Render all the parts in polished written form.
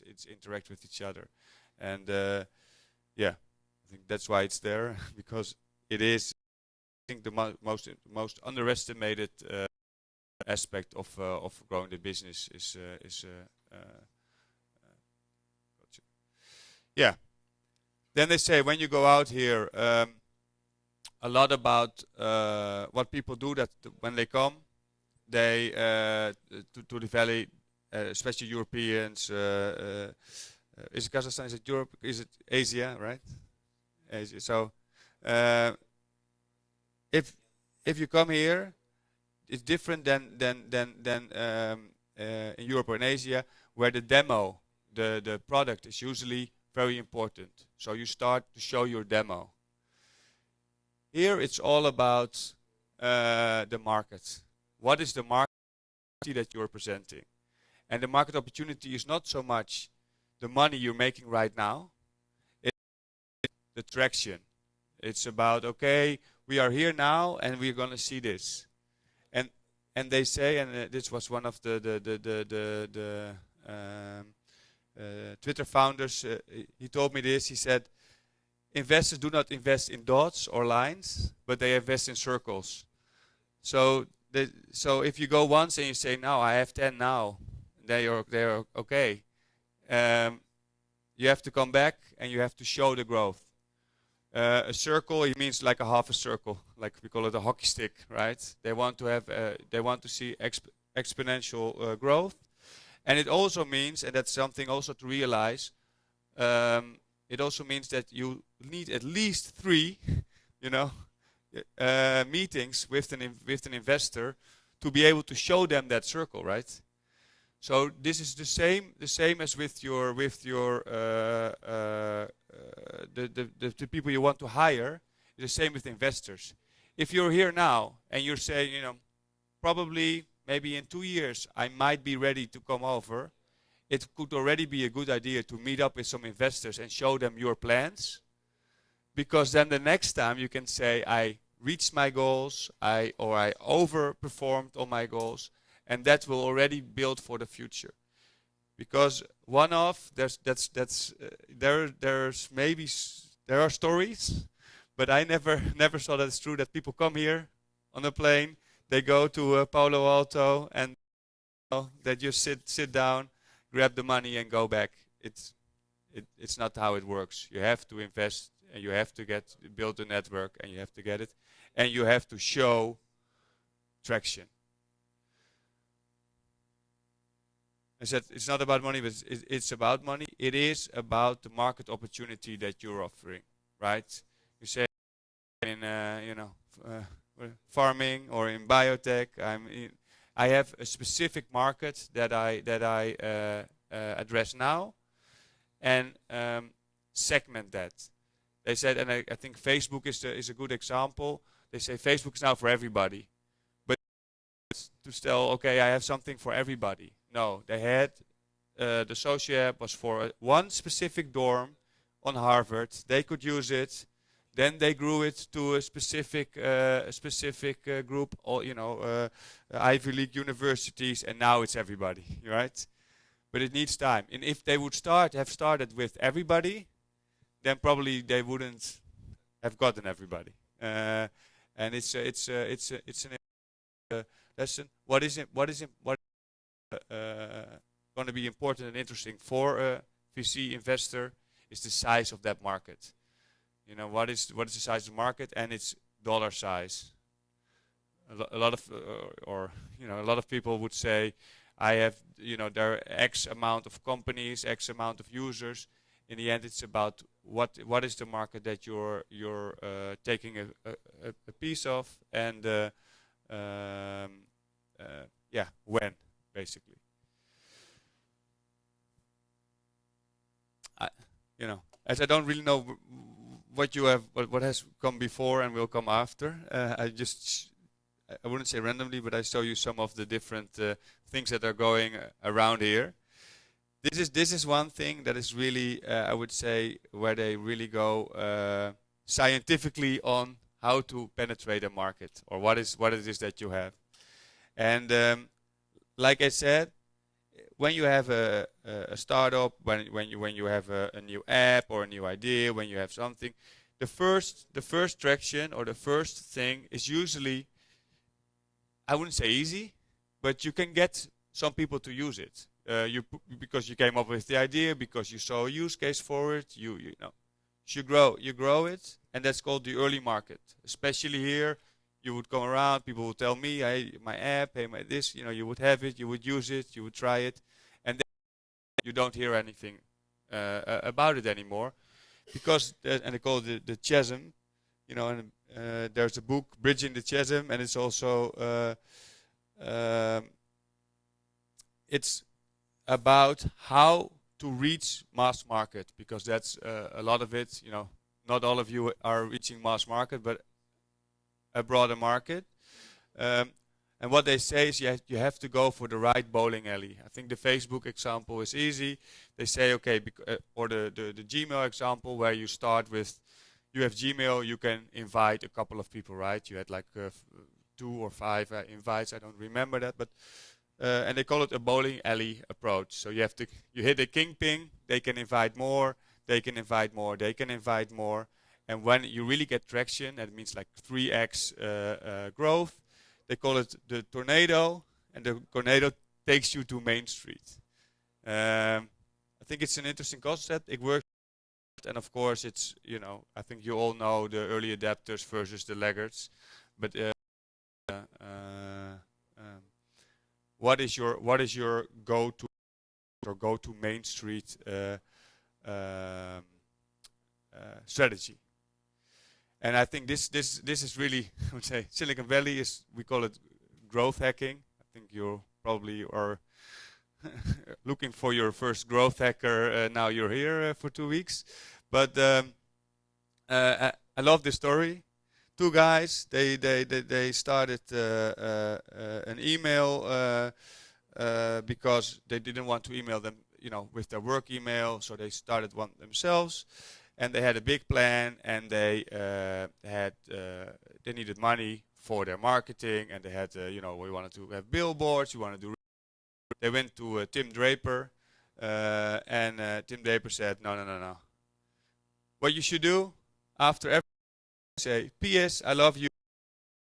it's interact with each other, and yeah, I think that's why it's there because it is. I think the most underestimated aspect of growing the business is culture. Yeah. Then they say when you go out here, a lot about what people do that when they come, they to the valley, especially Europeans. Is it Kazakhstan? Is it Europe? Is it Asia? Right? Asia. So uh, if you come here, it's different than in Europe or in Asia, where the demo, the product is usually very important. So you start to show your demo. Here it's all about the market. What is the market that you're presenting? And the market opportunity is not so much the money you're making right now, it's the traction. It's about, okay, we are here now and we're going to see this. And they say, and this was one of the Twitter founders, he told me this, he said, investors do not invest in dots or lines, but they invest in circles. So if you go once and you say, now I have 10 now, they're okay. You have to come back and you have to show the growth. A circle, it means like a half a circle, like we call it a hockey stick, right? They want to have, they want to see exponential growth, and it also means, and that's something also to realize. It also means that you need at least 3, you know, meetings with an investor to be able to show them that circle, right? So this is the same as with your the people you want to hire. The same with investors. If you're here now and you're saying, you know, probably maybe in 2 years I might be ready to come over, it could already be a good idea to meet up with some investors and show them your plans, because then the next time you can say, I reached my goals, I overperformed on my goals, and that will already build for the future. Because there's maybe there are stories, but I never saw that it's true that people come here on a plane, they go to Palo Alto, and they just sit down, grab the money and go back. It's not how it works. You have to invest and you have to build a network and you have to get it, and you have to show traction. I said it's not about money, but it's about money. It is about the market opportunity that you're offering, right? You say in farming or in biotech, I have a specific market that I address now, and segment that. They said, and I think Facebook is a good example. They say Facebook is now for everybody, but to tell, okay, I have something for everybody. No, they had the Social app was for one specific dorm on Harvard. They could use it. Then they grew it to a specific group, or Ivy League universities, and now it's everybody, right? But it needs time. And if they would have started with everybody, then probably they wouldn't have gotten everybody. And it's an lesson. What is going to be important and interesting for a VC investor is the size of that market. You know, what is the size of the market, and it's dollar size. A lot of people would say, I have, there are X amount of companies, X amount of users. In the end, it's about what is the market that you're taking a piece of, and when, basically. As I don't really know what has come before and will come after, I wouldn't say randomly, but I show you some of the different things that are going around here. This is one thing that is really, I would say, where they really go scientifically on how to penetrate a market, or what it is that you have. And like I said, when you have a startup, when you have a new app or a new idea, when you have something, the first traction or the first thing is usually, I wouldn't say easy, but you can get some people to use it. Because you came up with the idea, because you saw a use case for it, you know, you grow it, and that's called the early market. Especially here, you would come around, people would tell me, hey, my app, hey, my this, you know, you would have it, you would use it, you would try it, and then you don't hear anything about it anymore, because and they call it the chasm, you know, and there's a book, Bridging the Chasm, and it's also it's about how to reach mass market, because that's a lot of it, you know, not all of you are reaching mass market, but a broader market. And what they say is you have to go for the right bowling alley. I think the Facebook example is easy. They say, okay, or the Gmail example, where you start with, you have Gmail, you can invite a couple of people, right? You had like 2 or 5 invites, I don't remember that, but and they call it a bowling alley approach. So you hit a king ping, they can invite more, they can invite more, they can invite more. And when you really get traction, that means like 3x growth, they call it the tornado, and the tornado takes you to Main Street. I think it's an interesting concept. It works, and of course it's, you know, I think you all know the early adapters versus the laggards. But what is your go-to Main Street strategy? And I think this is really, I would say, Silicon Valley is, we call it growth hacking. I think you probably are looking for your first growth hacker. Now you're here for 2 weeks, but I love this story. 2 guys, they started an email because they didn't want to email them, you know, with their work email, so they started one themselves. And they had a big plan, and they needed money for their marketing, and they had, you know, we wanted to have billboards, we wanted to. They went to Tim Draper, and Tim Draper said, no. What you should do after every, say, P.S. I love you.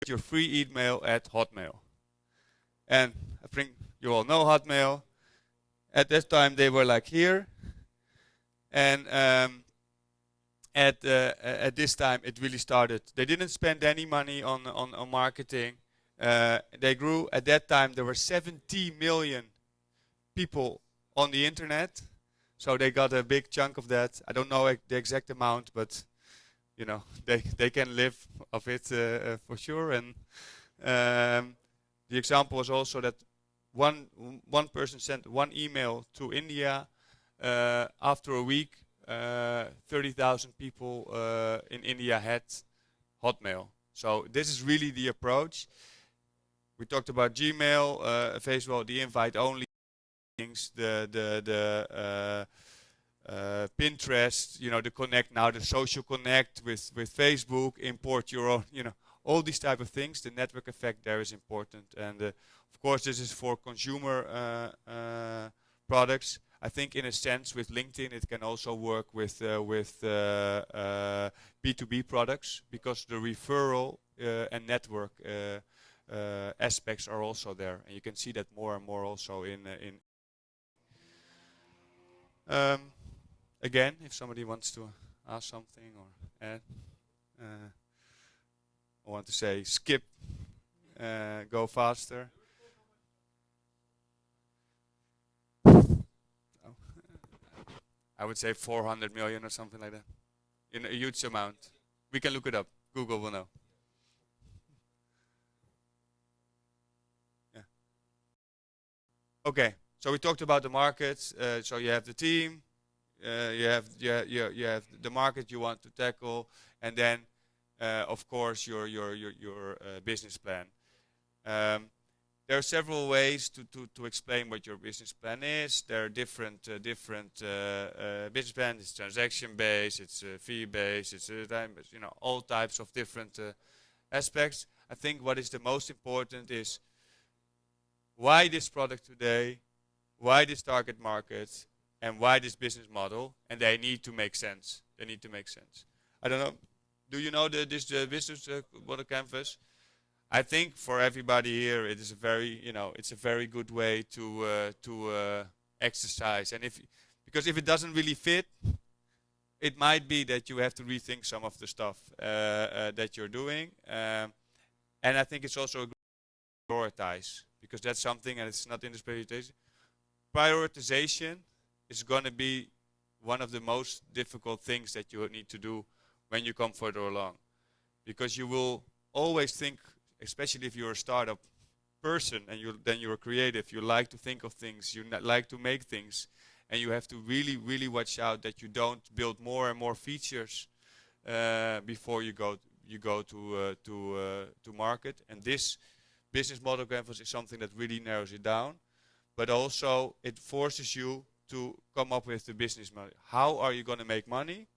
Get your free email at Hotmail. And I think you all know Hotmail. At that time, they were like here, and at this time it really started. They didn't spend any money on marketing. They grew. At that time there were 70 million people on the internet, so they got a big chunk of that. I don't know the exact amount, but you know, they can live of it for sure. And the example was also that one person sent one email to India. After a week, 30,000 people in India had Hotmail. So this is really the approach. We talked about Gmail, Facebook, the invite-only things, the Pinterest, you know, the connect now, the social connect with Facebook, import your own, you know, all these type of things. The network effect there is important, and of course this is for consumer products. I think in a sense with LinkedIn it can also work with B2B products, because the referral and network aspects are also there, and you can see that more and more also in again, if somebody wants to ask something or add, I want to say skip, go faster. I would say 400 million or something like that. In a huge amount. We can look it up. Google will know. Yeah. Okay. So we talked about the markets. So you have the team, you have the market you want to tackle, and then of course your business plan. There are several ways to explain what your business plan is. There are different business plans. It's transaction based, it's fee based, it's time based. You know, all types of different aspects. I think what is the most important is why this product today, why this target market, and why this business model, and they need to make sense. They need to make sense. I don't know. Do you know this business model canvas? I think for everybody here, it is a very, it's a very good way to exercise. And because if it doesn't really fit, it might be that you have to rethink some of the stuff that you're doing. And I think it's also a good to prioritize, because that's something, and it's not in this presentation. Prioritization is going to be one of the most difficult things that you need to do when you come further along, because you will always think, especially if you're a startup person and then you're creative, you like to think of things, you like to make things, and you have to really, really watch out that you don't build more and more features before you go to market. And this business model canvas is something that really narrows it down, but also it forces you to come up with the business model. How are you going to make money?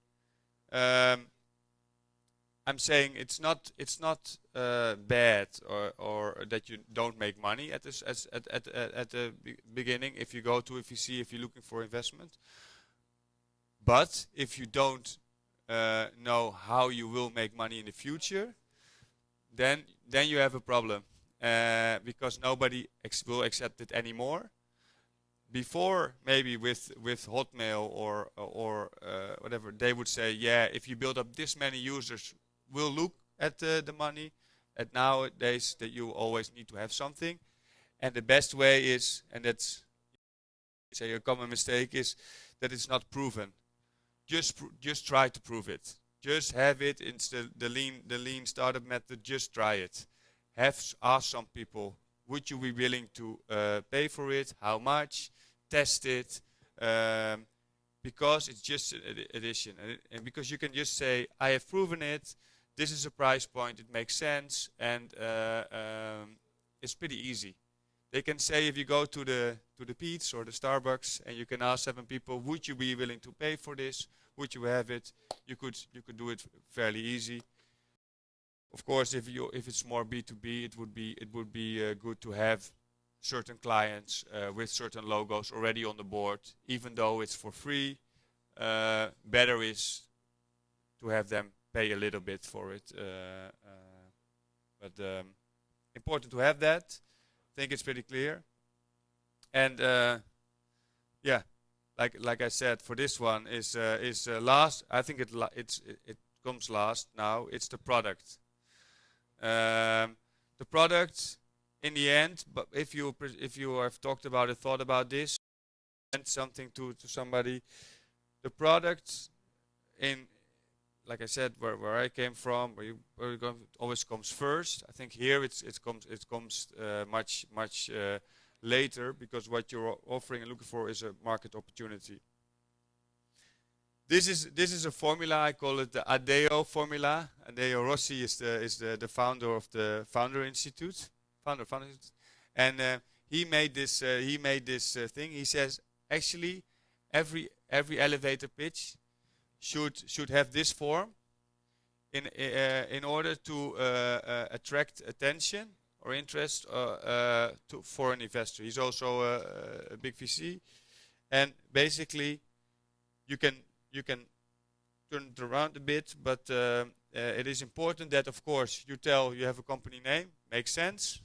I'm saying it's not bad or that you don't make money at this at the beginning if you go to if you're looking for investment. But if you don't know how you will make money in the future, then you have a problem, because nobody will accept it anymore. Before, maybe with Hotmail or whatever, they would say, yeah, if you build up this many users, we'll look at the money. And nowadays, that you always need to have something. And the best way is, and that's a common mistake, is that it's not proven. Just try to prove it. Just have it. It's the lean startup method. Just try it. Ask some people, would you be willing to pay for it? How much? Test it, because it's just an addition, and because you can just say, I have proven it. This is a price point. It makes sense, and it's pretty easy. They can say, if you go to the Pete's or the Starbucks, and you can ask 7 people, would you be willing to pay for this? Would you have it? You could do it fairly easy. Of course, if it's more B2B, it would be good to have certain clients with certain logos already on the board, even though it's for free. Better is to have them pay a little bit for it, but important to have that. I think it's pretty clear. And yeah, like I said, for this one is last. I think it comes last now. It's the product. The product, in the end, but if you have talked about it, thought about this, and something to somebody, the product, in, like I said, where I came from, where you go, always comes first. I think here it comes much later, because what you're offering and looking for is a market opportunity. This is a formula. I call it the ADEO formula. Adeo Rossi is the founder of the Founder Institute. And he made this thing. He says, actually, every elevator pitch should have this form in order to attract attention or interest for an investor. He's also a big VC, and basically you can turn it around a bit, but it is important that, of course, you have a company name, makes sense.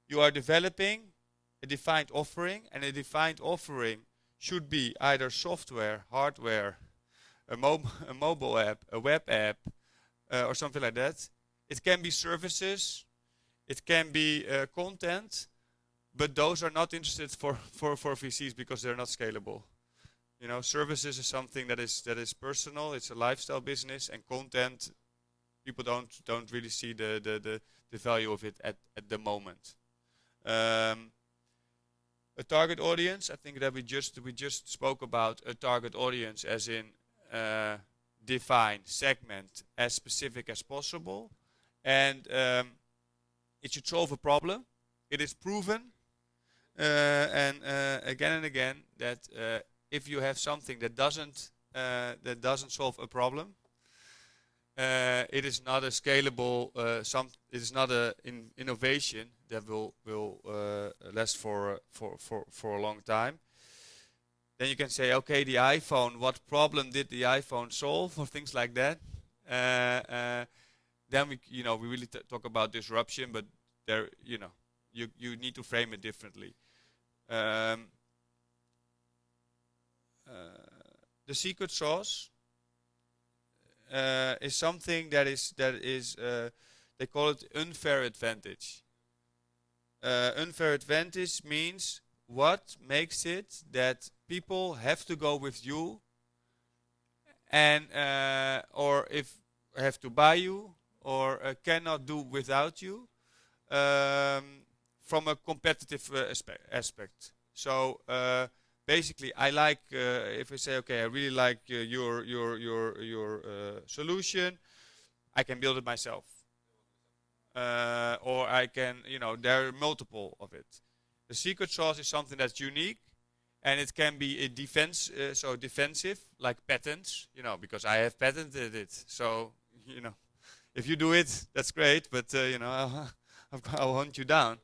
You are developing a defined offering, and a defined offering should be either software, hardware, a mobile app, a web app, or something like that. It can be services, it can be content, but those are not interested for VCs because they're not scalable. Services is something that is personal. It's a lifestyle business, and content, people don't really see the value of it at the moment. A target audience. I think that we just spoke about a target audience, as in define, segment as specific as possible, and it should solve a problem. It is proven, and again and again, that if you have something that doesn't solve a problem, it is not a scalable. It is not an innovation. that will last for a long time. Then you can say, okay, the iPhone, what problem did the iPhone solve, or things like that. Then we really talk about disruption, but there, you need to frame it differently. Um, uh, the secret sauce is something that is they call it unfair advantage. Unfair advantage means what makes it that people have to go with you, and or if have to buy you, or cannot do without you, from a competitive aspect. So basically, I like if I say, okay, I really like your solution, I can build it myself, or I can, there are multiple of it. The secret sauce is something that's unique, and it can be a defense, so defensive, like patents, because I have patented it. So, if you do it, that's great, but I'll hunt you down.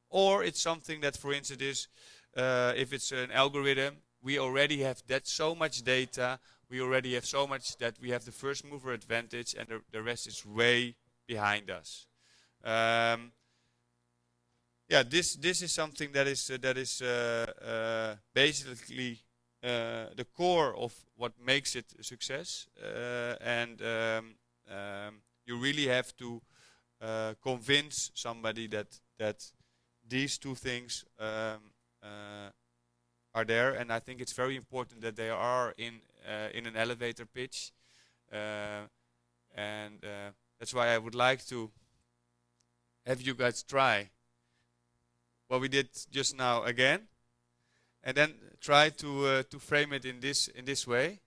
Or it's something that, for instance, is if it's an algorithm, we already have that so much data, we already have so much that we have the first mover advantage, and the rest is way behind us. Yeah, this is something that is basically the core of what makes it a success, and you really have to convince somebody that these two things are there, and I think it's very important that they are in an elevator pitch, and that's why I would like to have you guys try what we did just now again, and then try to frame it in this way.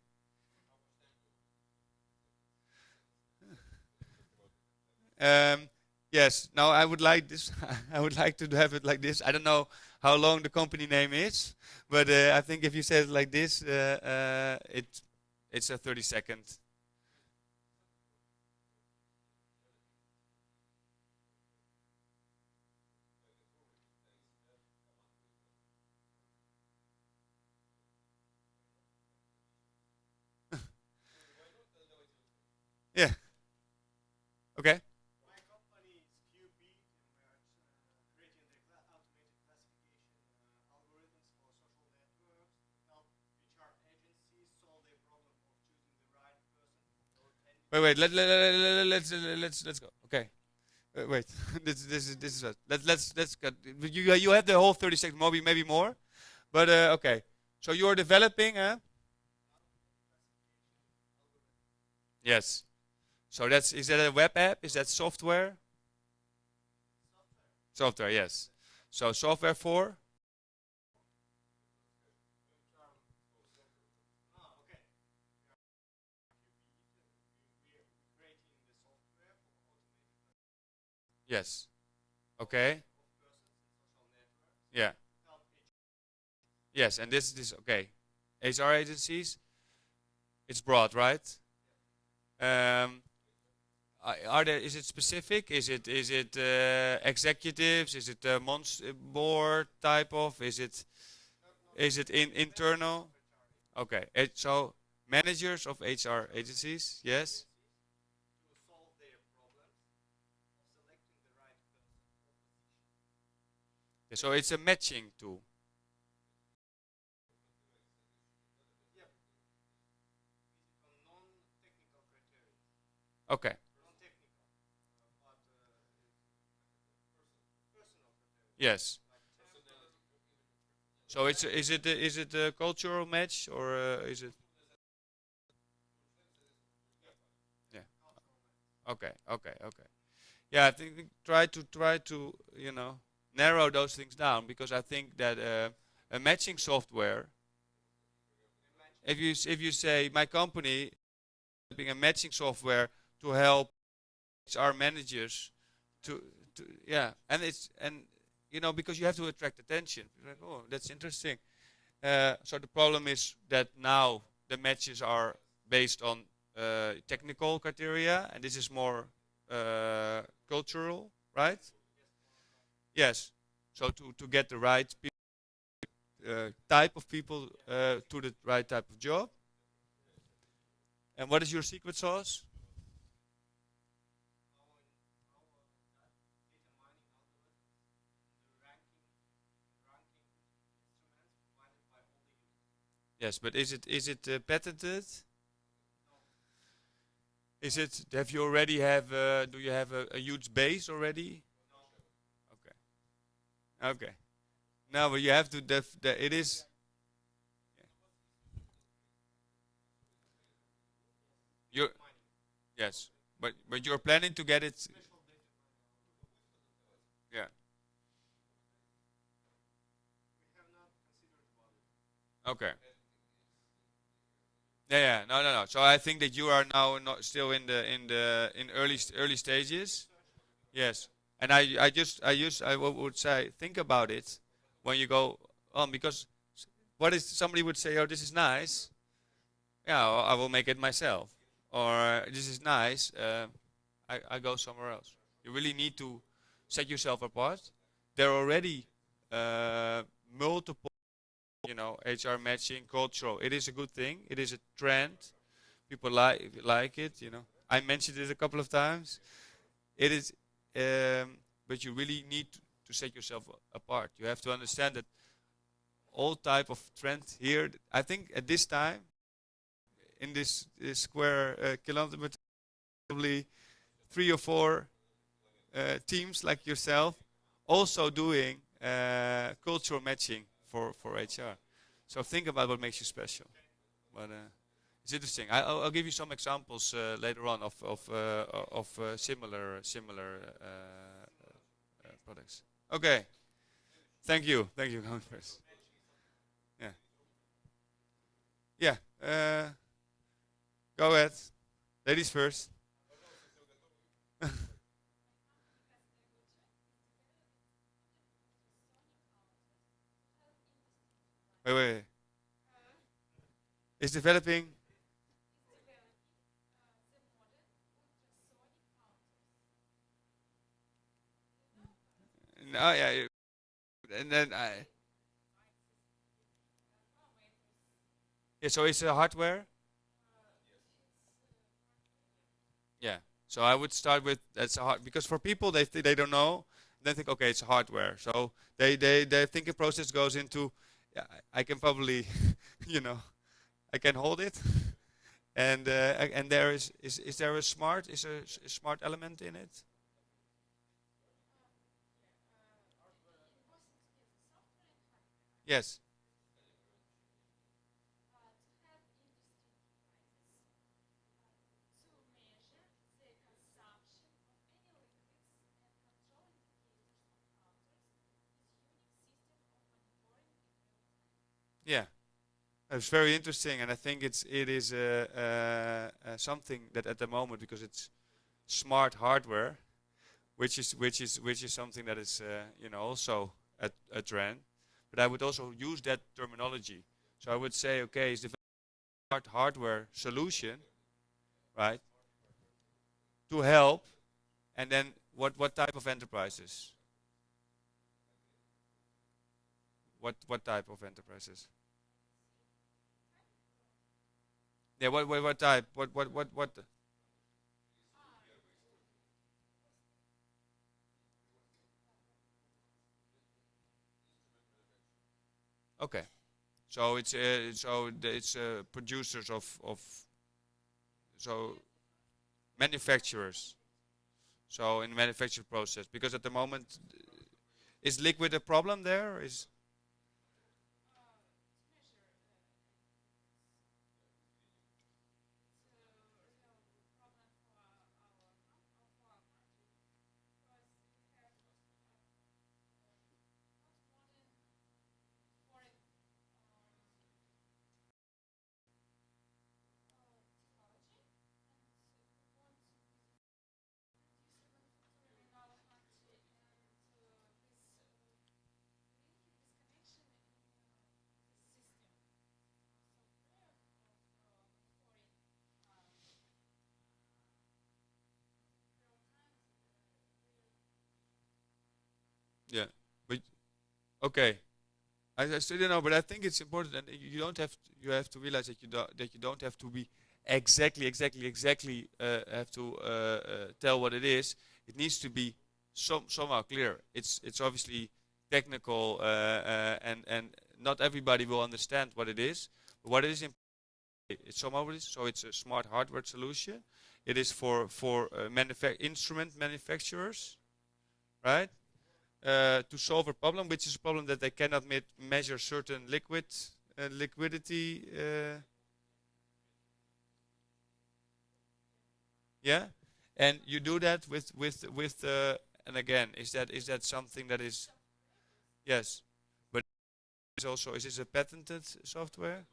Yes. Now I would like this. I would like to have it like this. I don't know how long the company name is, but I think if you say it like this, it's a 30-second. Yeah. Okay. Wait. Let's go. Okay. Wait. This is us. Let's cut. You have the whole 30 seconds, maybe more, but okay. So you're developing, huh? Yes. So is that a web app? Is that software? Software, yes. So software for? Yes. Okay. Yeah. Yes, and this okay. HR agencies, it's broad, right? Um, are there? Is it specific? Is it executives? Is it a board type of? Is it internal? Okay. So managers of HR agencies, yes. So it's a matching tool. Okay. Yes. So is it a cultural match, or is it? Yeah. Okay. Okay. Okay. Yeah, I think try to narrow those things down, because I think that a matching software. If you say my company being a matching software to help HR managers to yeah, and because you have to attract attention. You're like, oh, that's interesting. So the problem is that now the matches are based on technical criteria, and this is more cultural, right? Yes. So to get the right type of people to the right type of job. And what is your secret sauce? Yes, but is it patented? Is it? Have you already have? Do you have a huge base already? Okay. Okay. No, but you have to. It is. You. Yes, but you're planning to get it. Yeah. Okay. Yeah, yeah. No, no, no. So I think that you are now not still in early stages. Yes. And I would say think about it when you go on, because what is somebody would say, oh, this is nice. Yeah, I will make it myself. Or this is nice. I go somewhere else. You really need to set yourself apart. There are already multiple, HR matching, cultural. It is a good thing. It is a trend. People like it. I mentioned it a couple of times. It is, but you really need to set yourself apart. You have to understand that all type of trend here. I think at this time in this square kilometer, probably 3 or 4 teams like yourself also doing cultural matching for HR. So think about what makes you special. But it's interesting. I'll give you some examples later on of similar products. Okay. Thank you. Thank you. Going first. Yeah. Yeah. Go ahead. Ladies first. Wait, wait, wait. Is developing. No, yeah. And then yeah. So it's a hardware. Yeah. So I would start with that's a hard, because for people they don't know, they think okay, it's hardware. So their thinking process goes into, yeah, I can probably you know I can hold it. And there is there a smart, a smart element in it? Yes. Yeah. It's very interesting, and I think it is something that at the moment, because it's smart hardware, which is something that is also a trend. But I would also use that terminology. So I would say, okay, it's the smart hardware solution, right, to help, and then what type of enterprises? What type of enterprises? Yeah, what type? What? Okay. So it's producers of so manufacturers. So in the manufacturing process, because at the moment, is liquid a problem there? Is Yeah, but okay. I still don't know, but I think it's important, and you don't have you have to realize that you don't have to be exactly have to tell what it is. It needs to be somehow clear. It's obviously technical, and not everybody will understand what it is. But what it is, it's somehow it is. So it's a smart hardware solution. It is for instrument manufacturers, right? To solve a problem, which is a problem that they cannot measure certain liquidity. Yeah, and you do that with and again, is that something that is yes, but is this a patented software?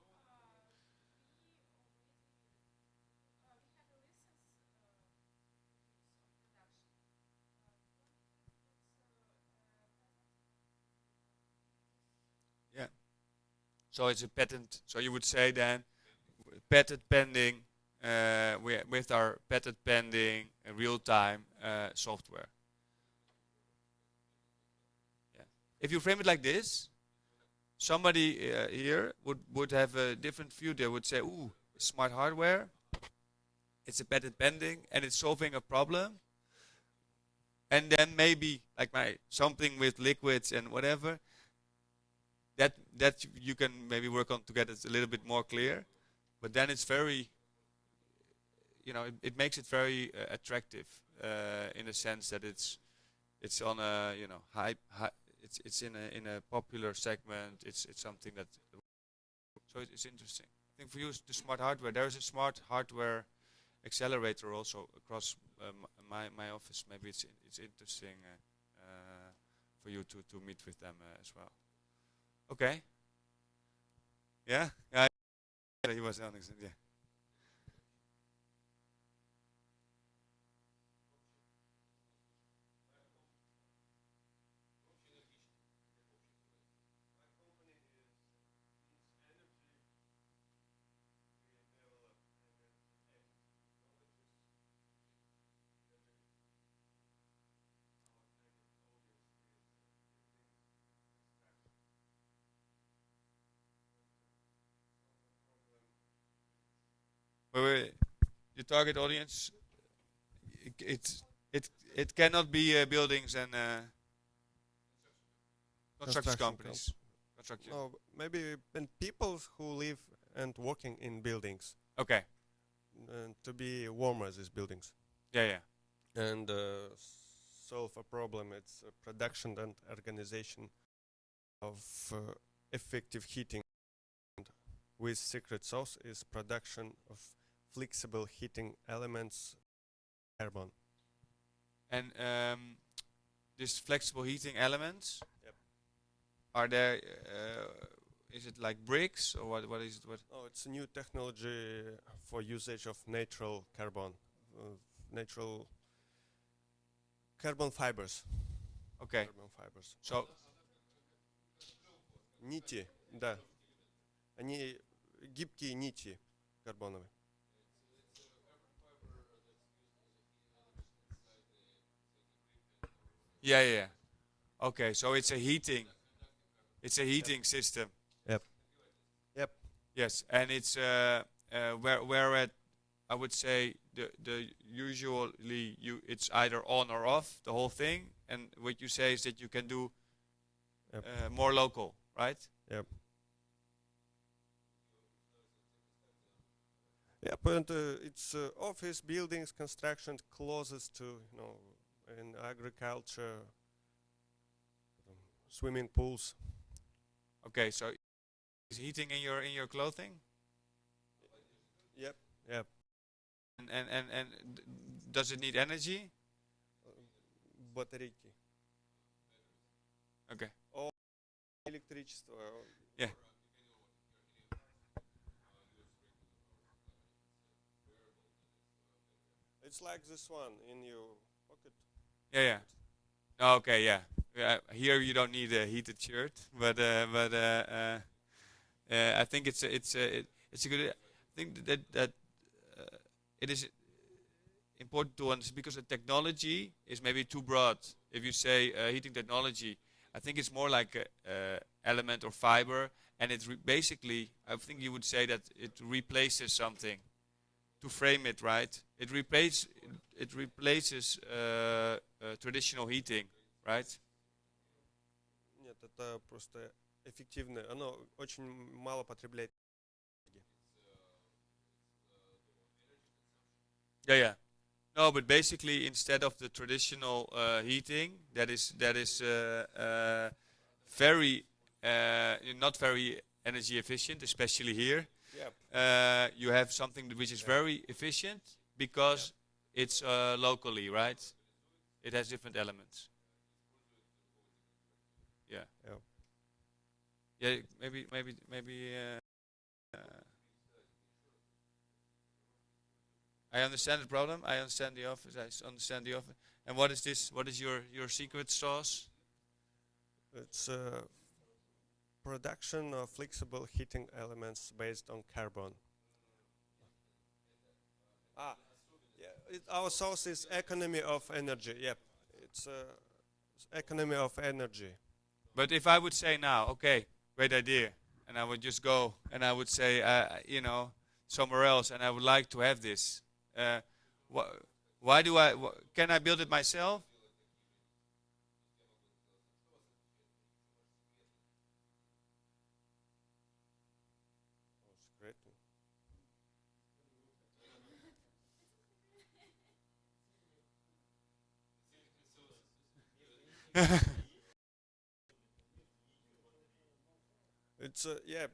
Yeah. So it's a patent. So you would say then patent pending. With our patent pending real-time software. Yeah. If you frame it like this, somebody here would have a different view. They would say, "Ooh, smart hardware. It's a patent pending, and it's solving a problem." And then maybe like my something with liquids and whatever that you can maybe work on to get it a little bit more clear. But then it's very, it makes it very attractive in the sense that it's on a high it's in a popular segment. It's something that so it's interesting. I think for you the smart hardware, there is a smart hardware accelerator also across my office. Maybe it's interesting for you to meet with them as well. Okay. Yeah. Yeah. He was honest. Yeah. Wait. Your target audience, it it's it cannot be buildings and construction Construction companies. Construction. No, maybe and people who live and working in buildings Okay. to be warmer these buildings Yeah. Yeah. and solve a problem. It's production and organization of effective heating. With secret sauce is production of flexible heating elements, carbon. And these flexible heating elements, Yep. are there? Is it like bricks or what? What is it? What? Oh, it's a new technology for usage of natural carbon, natural carbon fibers. Okay. Carbon fibers. So Нити, да. Они гибкие нити карбоновые. yeah, yeah. Okay, so it's a heating. It's a heating system. Yep. Yep. Yes, and it's where at I would say the usually it's either on or off the whole thing, and what you say is that you can do Yep. more local, right? Yep. Yep. And it's office buildings construction closest to in agriculture, swimming pools. Okay, so is heating in your clothing, Yep. Yep. and does it need energy? Батарейки. Okay. О, электричество. Yeah. It's like this one in your pocket. Yeah, yeah. Okay, yeah. Here you don't need a heated shirt, but I think it's a good. I think that it is important to understand because the technology is maybe too broad. If you say heating technology, I think it's more like a element or fiber, and it basically, I think you would say that it replaces something to frame it, right? It replaces traditional heating, right? Нет, это просто эффективное. Оно очень мало потребляет энергии. Yeah, yeah. No, but basically, instead of the traditional heating, that is very not very energy efficient, especially here. Yeah. You have something which is very efficient because it's locally, right? It has different elements. Yeah. Yeah. Yeah. Maybe. I understand the problem. I understand the office. I understand the office. And what is this? What is your secret sauce? It's production of flexible heating elements based on carbon. Yeah. Our source is economy of energy. Yep. It's economy of energy. But if I would say now, okay, great idea, and I would just go and I would say, somewhere else, and I would like to have this. Why do I? Can I build it myself? That's great. Yeah,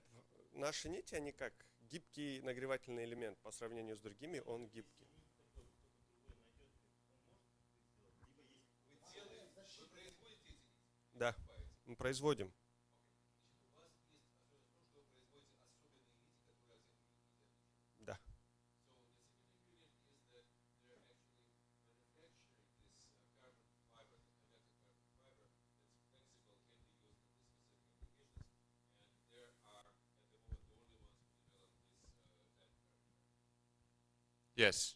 наши нити, они как гибкий нагревательный элемент. По сравнению с другими, он гибкий. Да, мы производим. Да. Yes.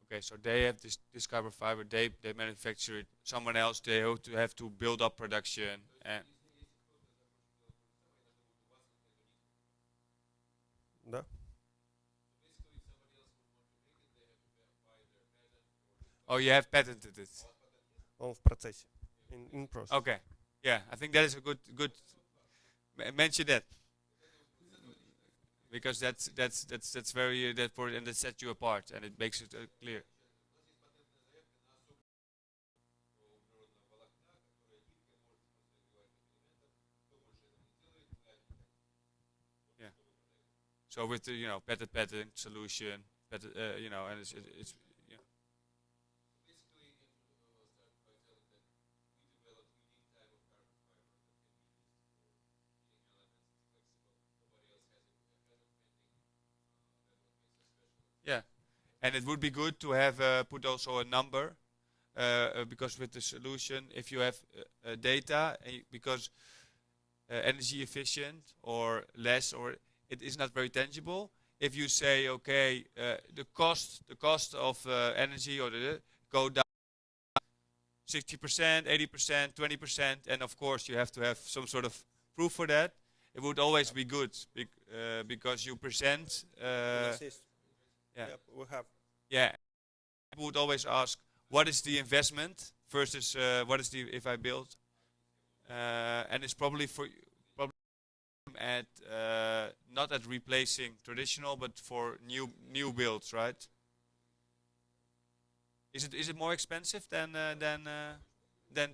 Okay, so they have this carbon fiber. They manufacture it. Someone else they have to build up production and. Да. Oh, you have patented it. Он в процессе. In process. Okay. Yeah, I think that is a good mention that because that's very that for and that sets you apart and it makes it clear. Yeah. So with the patent solution, and it's yeah. Yeah, and it would be good to have put also a number because with the solution, if you have data, because energy efficient or less, or it is not very tangible. If you say, okay, the cost of energy or the go down 60%, 80%, 20%, and of course you have to have some sort of proof for that. It would always be good because you present. Yeah. Yep, we have. Yeah. People would always ask, what is the investment versus what is the if I build, and it's probably at not at replacing traditional, but for new builds, right? Is it more expensive than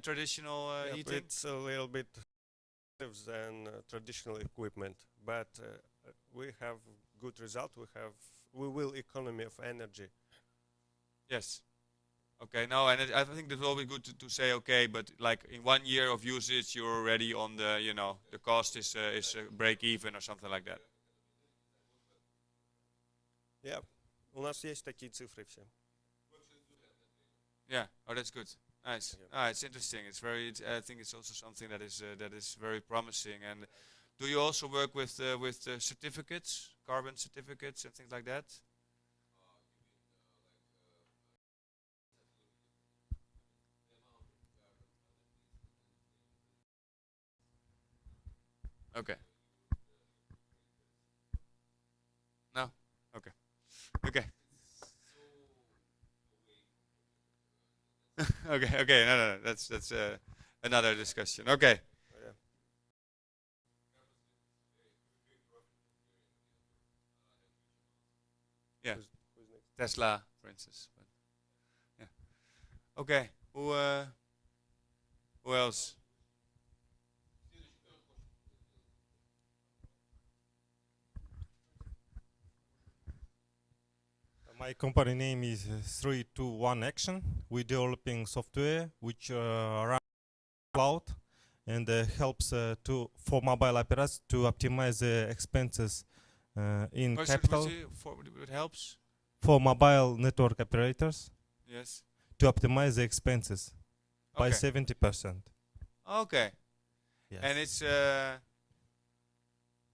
traditional Yep, heating? it's a little bit than traditional equipment, but we have good result. We will economy of energy. Yes. Okay. No, and I think it's always good to say okay, but like in 1 year of usage, you're already on the the cost is break even or something like that. Yeah, у нас есть такие цифры все. Yeah. Oh, that's good. Nice. Yeah. Ah, it's interesting. I think it's also something that is very promising. And do you also work with certificates, carbon certificates, and things like that? Okay. No. Okay. Okay. Okay. Okay. No. No. No. That's another discussion. Okay. Yeah. Yeah. Who's next? Tesla, for instance. But, yeah. Okay. Who else? My company name is 321 Action. We're developing software which runs cloud and helps for mobile operators to optimize the expenses in capital It helps. for mobile network operators Yes. to optimize the expenses by Okay. 70%. Okay. Yes. And it's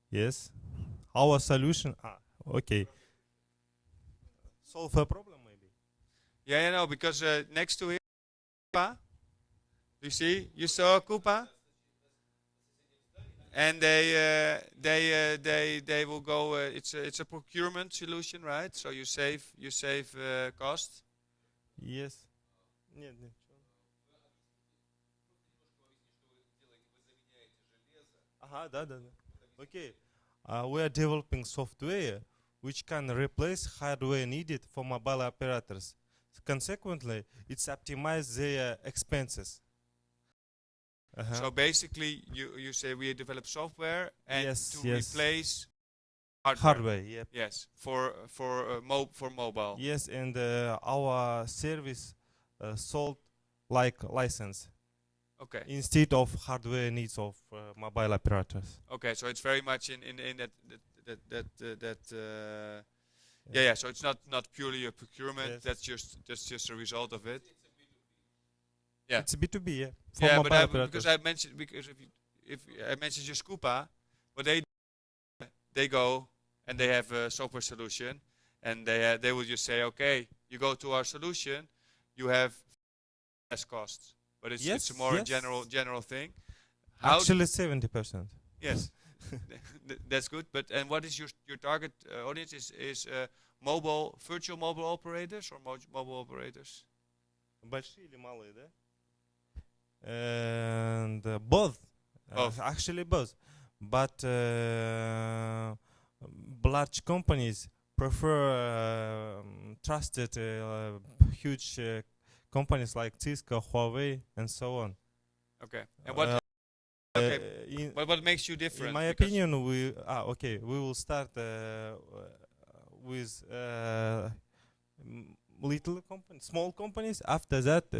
Yes. Our solution. Okay. Solve a problem maybe. yeah, you know, because next to it, Coupa, you saw Coupa, and they will go. It's a procurement solution, right? So you save cost. Yes. Нет, нет. Ага, да, да, да. Okay. We are developing software which can replace hardware needed for mobile operators. Consequently, it's optimize their expenses. So basically, you say we develop software and Yes, to yes. replace hardware. Hardware, yeah. Yes, for mobile. Yes, and our service sold like license Okay. instead of hardware needs of mobile operators. Okay, so it's very much in that yeah. So it's not purely a procurement. Yes. That's just a result of it. Yeah. It's B2B, yeah. For Yeah, mobile but operators. because I mentioned if I mentioned just Coupa, but they go and they have a software solution, and they will just say, okay, you go to our solution, you have less costs, but it's a more Yes. general thing. Actually, 70%. Yes, that's good. But and what is your target audience? Is virtual mobile operators or mobile operators? Большие или малые, да? And both. Both. Actually, both. But large companies prefer trusted, huge companies like Cisco, Huawei, and so on. Okay. And what? Okay. What makes you different? In my opinion, we will start with little companies, small companies. After that,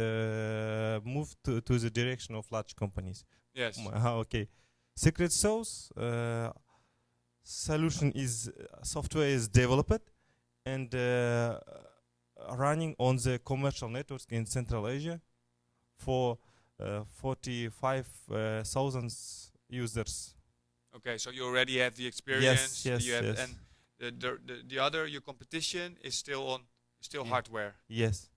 move to the direction of large companies. Yes. Okay. Secret sauce solution is software is developed and running on the commercial networks in Central Asia for 45,000 users. Okay, so you already have the experience. Yes, You have, yes. And the other your competition is still Yeah. hardware. Yes.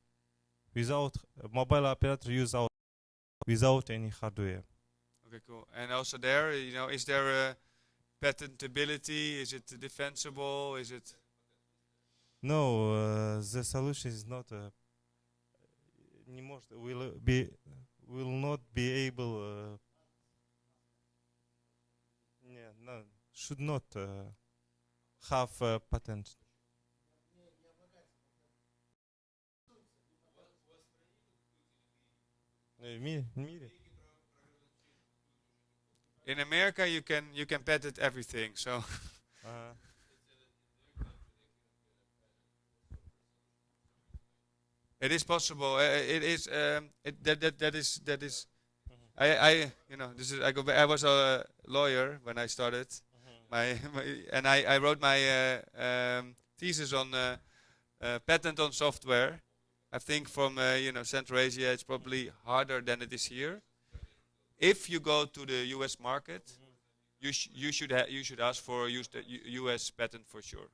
Without mobile operator without any hardware. Okay, cool. And also there, is there a patentability? Is it defensible? Is it? No, the solution is not не может, will not be able no, should not have a patent. В мире? In America, you can patent everything. So it is possible. It is. That is. I this is I go back. I was a lawyer when I started. And I wrote my thesis on patent on software. I think from Central Asia, it's probably harder than it is here. If you go to the U.S. market, you should ask for a U.S. patent for sure,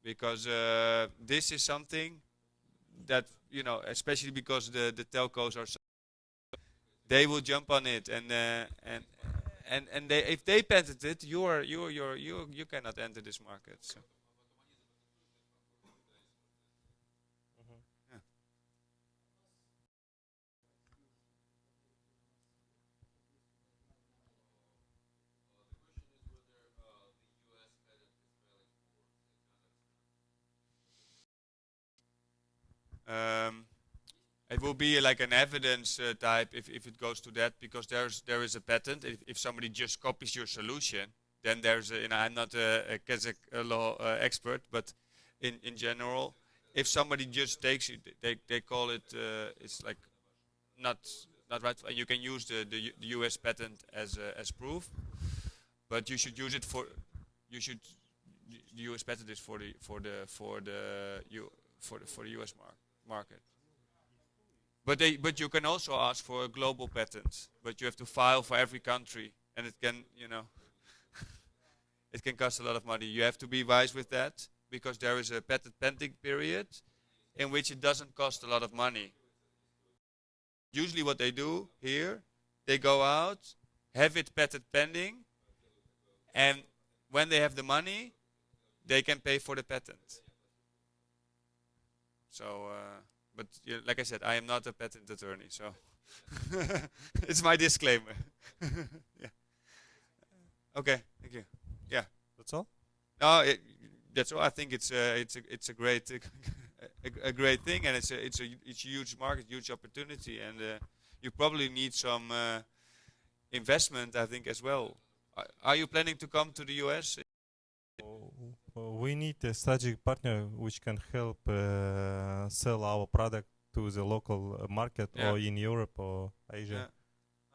because this is something that especially because the telcos are, they will jump on it, and and they, if they patent it, you cannot enter this market. So. Yeah. It will be like an evidence type if it goes to that, because there is a patent. If somebody just copies your solution, then there's a, I'm not a Kazakh law expert, but in general, if somebody just takes it, they call it it's like not right. You can use the US patent as proof, but you should use it for the US patent is for the US market. But you can also ask for a global patent, but you have to file for every country, and it can it can cost a lot of money. You have to be wise with that, because there is a patent pending period in which it doesn't cost a lot of money. Usually what they do here, they go out, have it patent pending, and when they have the money, they can pay for the patent. So, but like I said, I am not a patent attorney, so it's my disclaimer. Yeah. Okay, thank you. Yeah. That's all? No, that's all. I think it's a great a great thing, and it's a huge market, huge opportunity, and you probably need some investment, I think, as well. Are you planning to come to the US? We need a strategic partner which can help sell our product to the local market, Yeah. or in Europe or Asia. Yeah.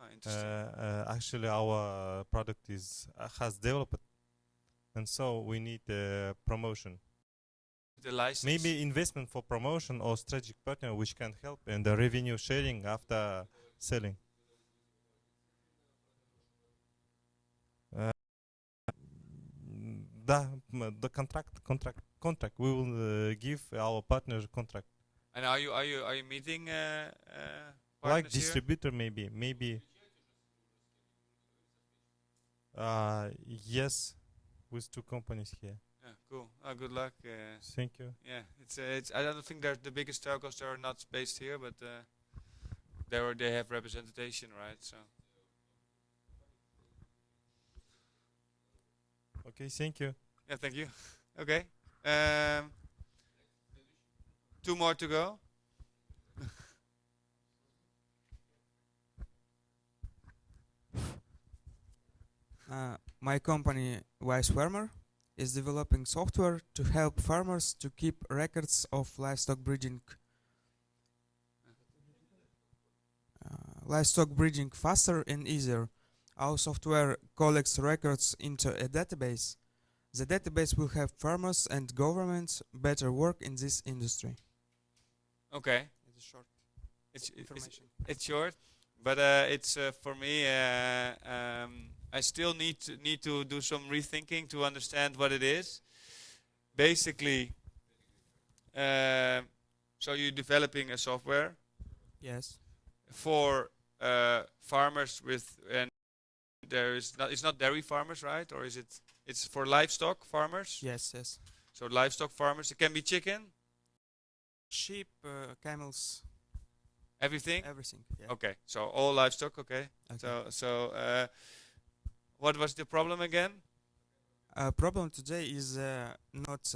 Oh, interesting. Actually, our product has developed, and so we need promotion. The license. Maybe investment for promotion or strategic partner which can help in the revenue sharing after selling. The contract. We will give our partner contract. And are you meeting Like partners here? distributor, maybe. Yes, with 2 companies here. Yeah, cool. Good luck. Thank you. Yeah, it's. I don't think they're the biggest telcos. They're not based here, but they have representation, right? So. Okay, thank you. Yeah, thank you. Okay. 2 more to go. My company, Wise Farmer, is developing software to help farmers to keep records of livestock breeding faster and easier. Our software collects records into a database. The database will help farmers and governments better work in this industry. Okay. It's short It's information. it's short, but it's for me. I still need to do some rethinking to understand what it is. Basically, so you're developing a software Yes. for farmers with, and it's not dairy farmers, right? Or is it? It's for livestock farmers. Yes. Yes. So livestock farmers. It can be chicken, Sheep, camels, everything. everything. Yeah. Okay, so all livestock. Okay. Okay. So what was the problem again? Problem today is not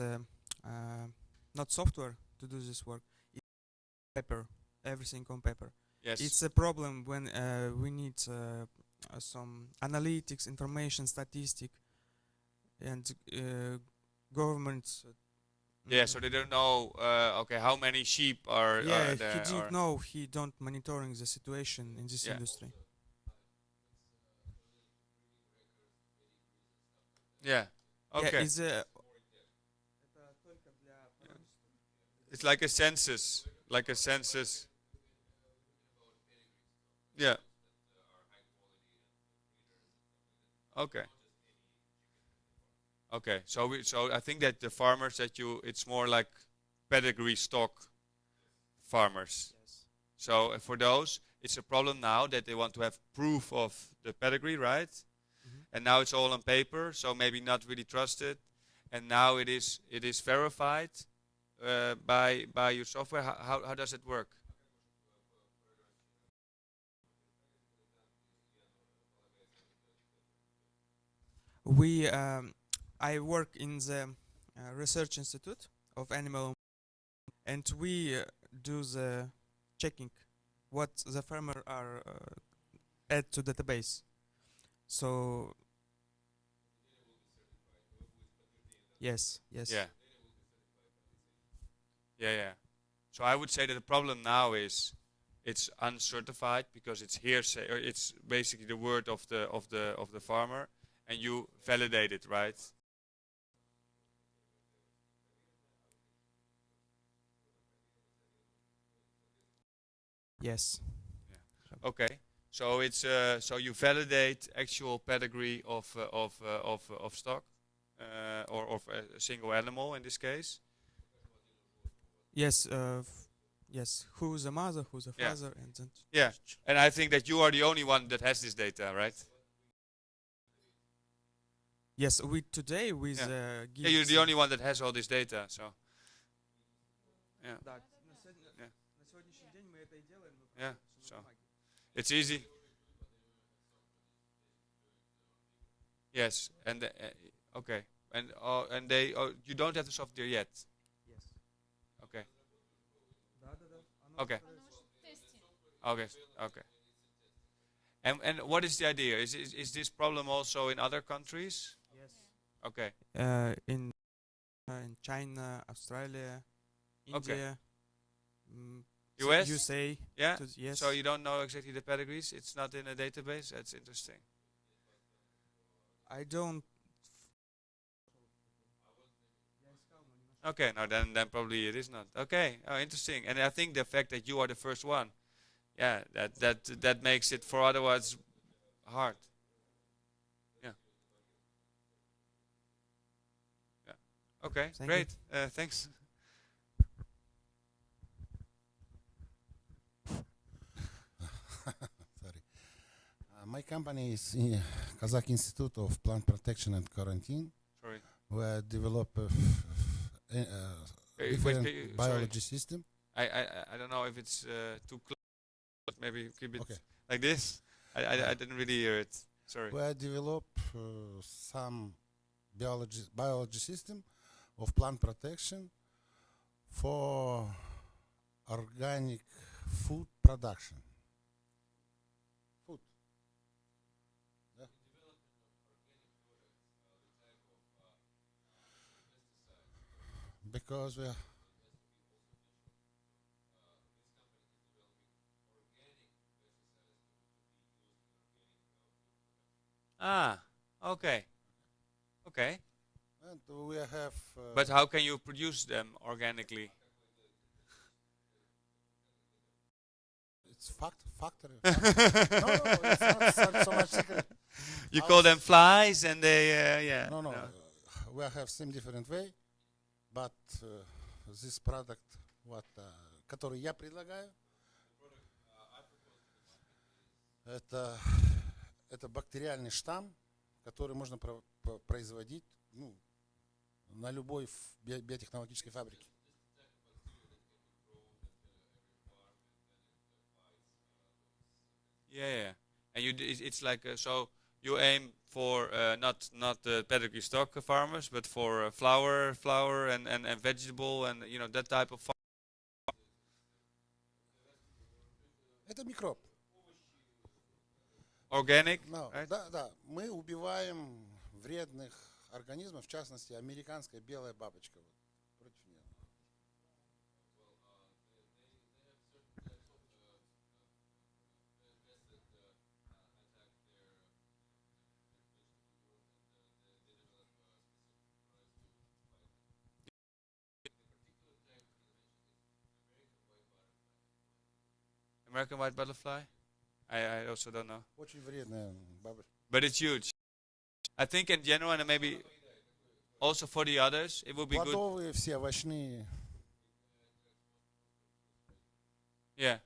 software to do this work. It's paper. Everything on paper. Yes. It's a problem when we need some analytics, information, statistic, and government. Yeah, so they don't know. Okay, how many sheep are Yeah, there? he didn't or- know. He don't monitoring the situation in this Yeah. industry. Yeah. Okay. Yeah, it's a It's like a census. Like a census. Yeah. Okay. Okay. So I think that the farmers that it's more like pedigree stock farmers. So for those, it's a problem now that they want to have proof of the pedigree, right? and now it's all on paper, so maybe not really trusted, and now it is verified by your software. How does it work? We I work in the research institute of animal, and we do the checking what the farmer are add to database. So yes, yes. Yeah. Yeah. So I would say that the problem now is it's uncertified because it's hearsay, or it's basically the word of the farmer, and you validate it, right? Yes. Okay. So it's so you validate actual pedigree of stock, or of a single animal in this case. Yes. Yes. Who's the mother? Who's the Yeah. father? And then Yeah. And I think that you are the only one that has this data, right? yes. We today with Yeah, gives you're the only one that has all this data. So yeah, Да, Yeah. на сегодняшний день мы это и делаем. Yeah, so it's easy. Yes, and okay, and they you don't have the software yet. Yes. Okay, Да, да, да. okay, okay, okay. And what is the idea? Is this problem also in other countries? Yes. Okay, In China, Australia, Okay. India, US? USA. Yeah. Yes. So you don't know exactly the pedigrees. It's not in a database. That's interesting. I don't. Okay, no, then probably it is not. Okay, oh, interesting. And I think the fact that you are the first one, yeah, that makes it for otherwise hard. Yeah. Yeah. Okay, Thank you. great. Thanks. Sorry. My company is Kazakh Institute of Plant Protection and Quarantine, Sorry. where I develop a Wait, different can you- biology system. I don't know if it's too close, but maybe keep it Okay. like this. I didn't really hear it. Sorry. Where I develop some biology system of plant protection for organic food production. Food. Yeah. Because we are Ah, okay. Okay. and we have But how can you produce them organically? it's factory. No, it's not so much secret. You call them flies, and they yeah. No. We have some different way, but this product, который я предлагаю, это бактериальный штамм, который можно производить на любой биотехнологической фабрике. Yeah. And it's like so you aim for not pedigree stock farmers, but for flower and vegetable and that type of farm. Это микроб. Organic, No, right? да. Мы убиваем вредных организмов, в частности, американская белая бабочка. Против нее. American white butterfly. I also don't know, Очень вредная бабочка. but it's huge. I think in general, and maybe also for the others, it would be good. Плодовые, все овощные. Yeah.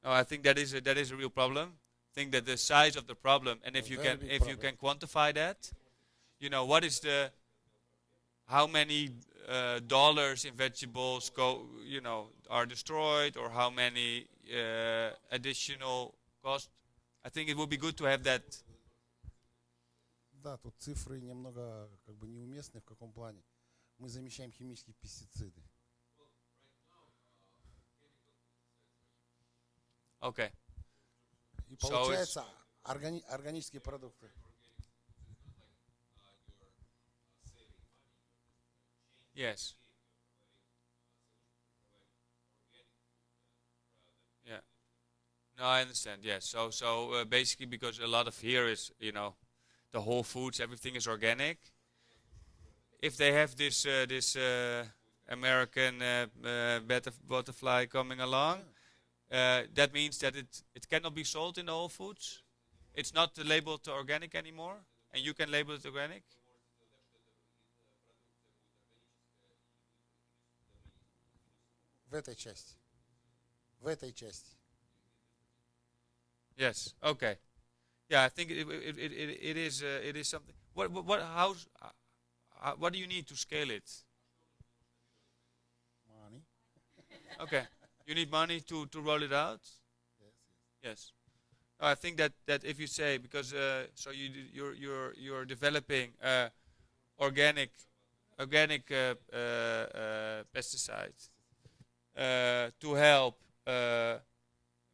No, I think that is a real problem think that the size of the problem, and A if you very can big if you problem. can quantify that, what is how many dollars in vegetables are destroyed, or how many additional cost. I think it would be good to have that. Да, тут цифры немного как бы неуместны в каком плане. Мы замещаем химические пестициды. Okay. И So получается органические продукты. Yes. Yeah. No, I understand. Yes. So basically, because a lot of here is the whole foods, everything is organic. If they have this American butterfly coming along, that means that it cannot be sold in the Whole Foods. It's not labeled organic anymore, and you can label it organic. В этой части. В этой части. Yes. Okay. Yeah, I think it is something. What do you need to scale it? Money. Okay. You need money to roll it out. Yes, yes. Yes. I think that if you say, because so you're developing organic pesticides to help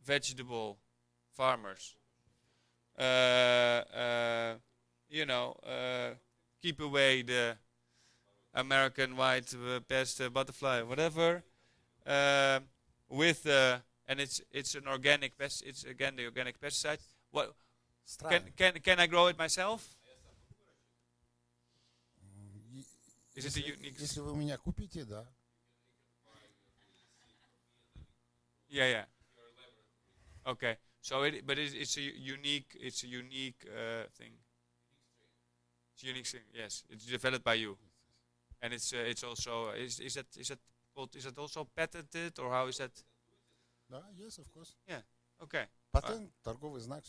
vegetable farmers, keep away the American white pest butterfly, whatever, with and it's an organic pest. It's again the organic pesticide. What can I grow it myself? Is it a unique? Если вы у меня купите, да. Yeah. Okay. So it's a unique thing. It's a unique thing. Yes, it's developed by you, and it's also is that also patented, or how is that? Да, yes, of course. Yeah. Okay. Патент, торговый знак.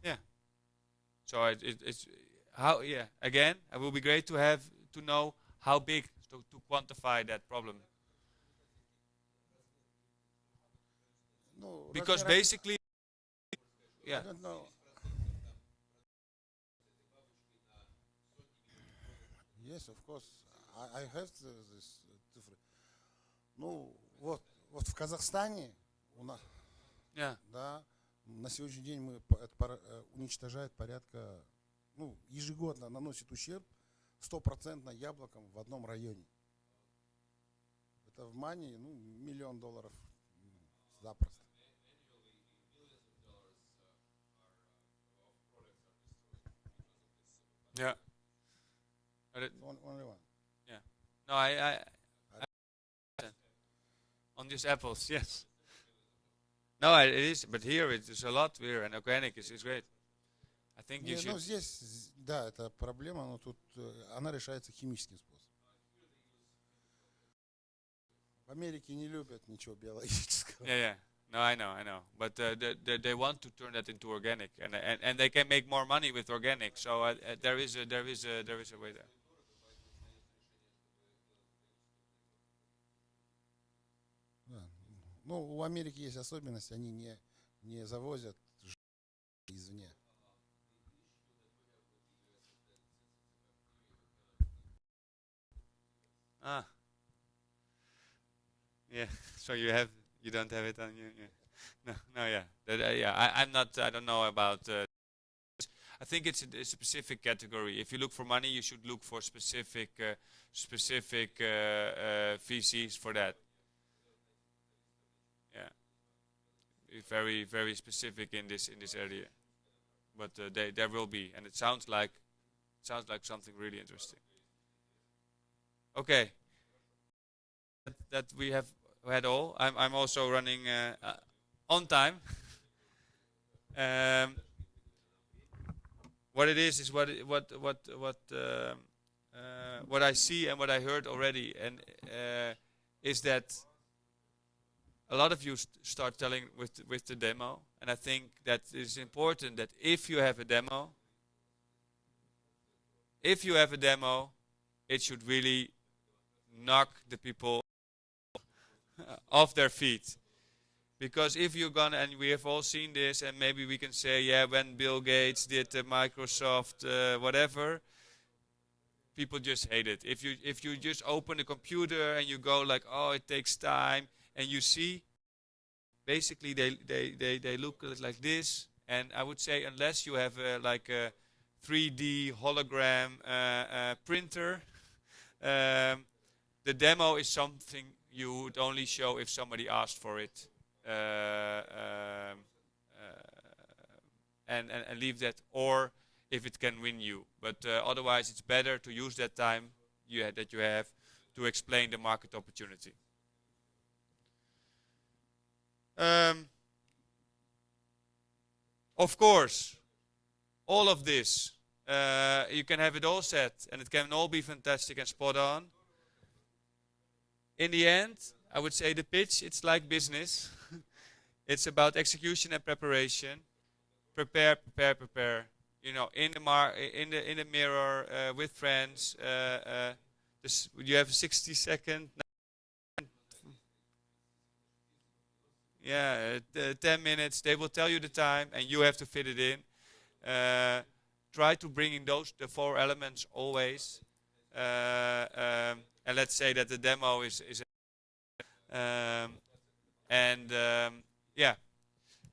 Yeah. So it's how. Yeah. Again, it will be great to know how big to quantify that problem. Ну, Because размер- basically, I yeah. don't know. Yes, of course. I have this цифры. Ну, вот в Казахстане у нас, Yeah. да, на сегодняшний день мы уничтожает порядка, ежегодно наносит ущерб 100% яблокам в одном районе. Это в Мании, $1 миллион запросто. Yeah. Only one. Yeah. No, I on these apples, yes. No, it is, but here it is a lot here, and organic is great. I think you Не, should. здесь, да, это проблема, но тут она решается химическим способом. В Америке не любят ничего биологического. Yeah. No, I know. But they want to turn that into organic, and they can make more money with organic. So there is a way there. Да. Ну, у Америки есть особенность, они не завозят извне. Ah. Yeah. So you don't have it on you. Yeah. No. Yeah. I'm not. I don't know about. I think it's a specific category. If you look for money, you should look for specific VCs for that. Yeah. Very very specific in this area. But there will be, and it sounds like something really interesting. Okay. That we have had all. I'm also running on time. What it is what I see and what I heard already, and is that a lot of you start telling with the demo, and I think that it's important that if you have a demo, it should really knock the people off their feet. Because if you're gonna, and we have all seen this, and maybe we can say, yeah, when Bill Gates did Microsoft, whatever, people just hate it. If you just open the computer and you go like, oh, it takes time, and you see, basically they look like this, and I would say unless you have like a 3D hologram printer, the demo is something you would only show if somebody asked for it. And leave that, or if it can win you. But otherwise, it's better to use that time that you have to explain the market opportunity. Of course, all of this, you can have it all set, and it can all be fantastic and spot on. In the end, I would say the pitch, it's like business. It's about execution and preparation. Prepare. You know, in the mirror with friends. You have a 60-second. Yeah, 10 minutes. They will tell you the time, and you have to fit it in. Try to bring in the 4 elements always. And let's say that the demo is yeah,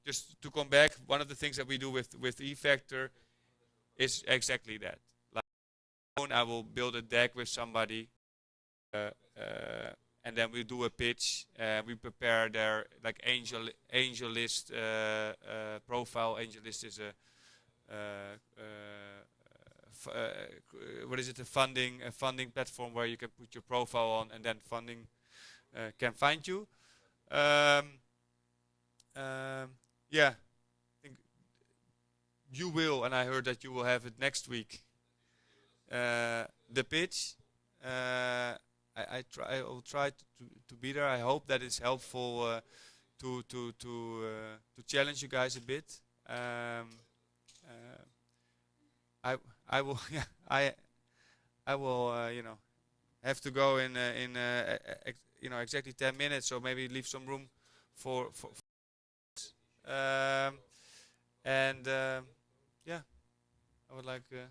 just to come back, one of the things that we do with EFactor is exactly that. Like, I will build a deck with somebody, and then we do a pitch. We prepare their like angel list profile. Angel list is a what is it? A funding platform where you can put your profile on, and then funding can find you. Yeah, I think you will, and I heard that you will have it next week. The pitch. I will try to be there. I hope that it's helpful to challenge you guys a bit. I will yeah, I will you know, have to go in you know, exactly 10 minutes, so maybe leave some room for and yeah, I would like to